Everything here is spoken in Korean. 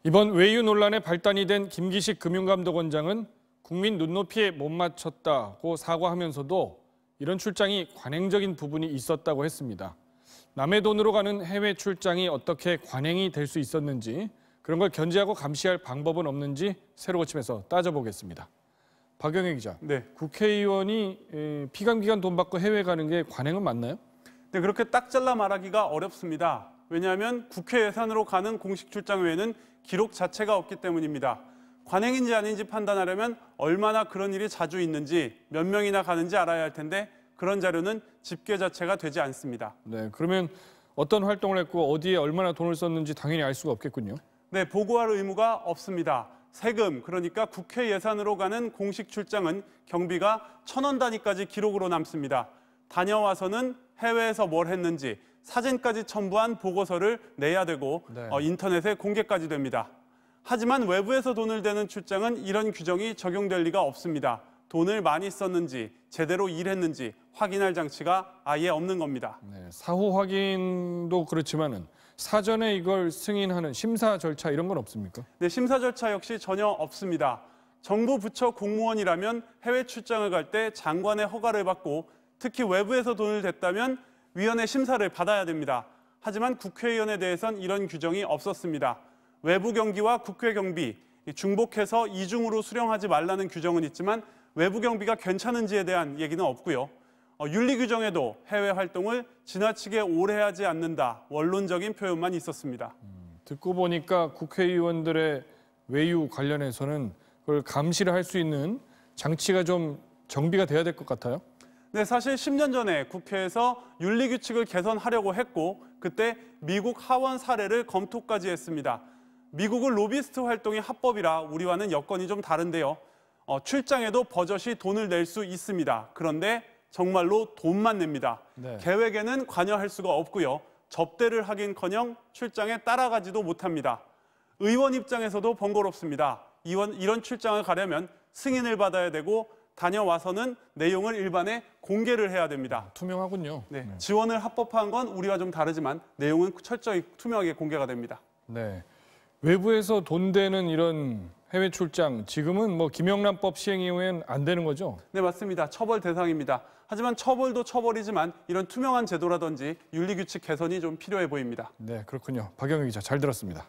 이번 외유 논란에 발단이 된 김기식 금융감독원장은 국민 눈높이에 못 맞췄다고 사과하면서도 이런 출장이 관행적인 부분이 있었다고 했습니다. 남의 돈으로 가는 해외 출장이 어떻게 관행이 될 수 있었는지, 그런 걸 견제하고 감시할 방법은 없는지 새로 고침해서 따져보겠습니다. 박영애 기자, 네. 국회의원이 피감기관 돈 받고 해외 가는 게 관행은 맞나요? 네, 그렇게 딱 잘라 말하기가 어렵습니다. 왜냐하면 국회 예산으로 가는 공식 출장 외에는 기록 자체가 없기 때문입니다. 관행인지 아닌지 판단하려면 얼마나 그런 일이 자주 있는지, 몇 명이나 가는지 알아야 할 텐데 그런 자료는 집계 자체가 되지 않습니다. 네, 그러면 어떤 활동을 했고 어디에 얼마나 돈을 썼는지 당연히 알 수가 없겠군요. 네, 보고할 의무가 없습니다. 세금, 그러니까 국회 예산으로 가는 공식 출장은 경비가 1,000원 단위까지 기록으로 남습니다. 다녀와서는 해외에서 뭘 했는지 사진까지 첨부한 보고서를 내야 되고 인터넷에 공개까지 됩니다. 하지만 외부에서 돈을 대는 출장은 이런 규정이 적용될 리가 없습니다. 돈을 많이 썼는지 제대로 일했는지 확인할 장치가 아예 없는 겁니다. 네, 사후 확인도 그렇지만은 사전에 이걸 승인하는 심사 절차 이런 건 없습니까? 네, 심사 절차 역시 전혀 없습니다. 정부 부처 공무원이라면 해외 출장을 갈 때 장관의 허가를 받고 특히 외부에서 돈을 댔다면 위원회 심사를 받아야 됩니다. 하지만 국회의원에 대해선 이런 규정이 없었습니다. 외부 경비와 국회 경비, 중복해서 이중으로 수령하지 말라는 규정은 있지만 외부 경비가 괜찮은지에 대한 얘기는 없고요. 윤리 규정에도 해외 활동을 지나치게 오래 하지 않는다, 원론적인 표현만 있었습니다. 듣고 보니까 국회의원들의 외유 관련해서는 그걸 감시를 할 수 있는 장치가 좀 정비가 돼야 될 것 같아요. 네, 사실 10년 전에 국회에서 윤리규칙을 개선하려고 했고 그때 미국 하원 사례를 검토까지 했습니다. 미국은 로비스트 활동이 합법이라 우리와는 여건이 좀 다른데요. 출장에도 버젓이 돈을 낼 수 있습니다. 그런데 정말로 돈만 냅니다. 네. 계획에는 관여할 수가 없고요. 접대를 하긴커녕 출장에 따라가지도 못합니다. 의원 입장에서도 번거롭습니다. 이런 출장을 가려면 승인을 받아야 되고 다녀와서는 내용을 일반에 공개를 해야 됩니다. 투명하군요. 네, 지원을 합법화한 건 우리와 좀 다르지만 내용은 철저히 투명하게 공개가 됩니다. 네, 외부에서 돈 되는 이런 해외 출장, 지금은 뭐 김영란법 시행 이후엔 안 되는 거죠? 네, 맞습니다. 처벌 대상입니다. 하지만 처벌도 처벌이지만 이런 투명한 제도라든지 윤리규칙 개선이 좀 필요해 보입니다. 네, 그렇군요. 박영애 기자 잘 들었습니다.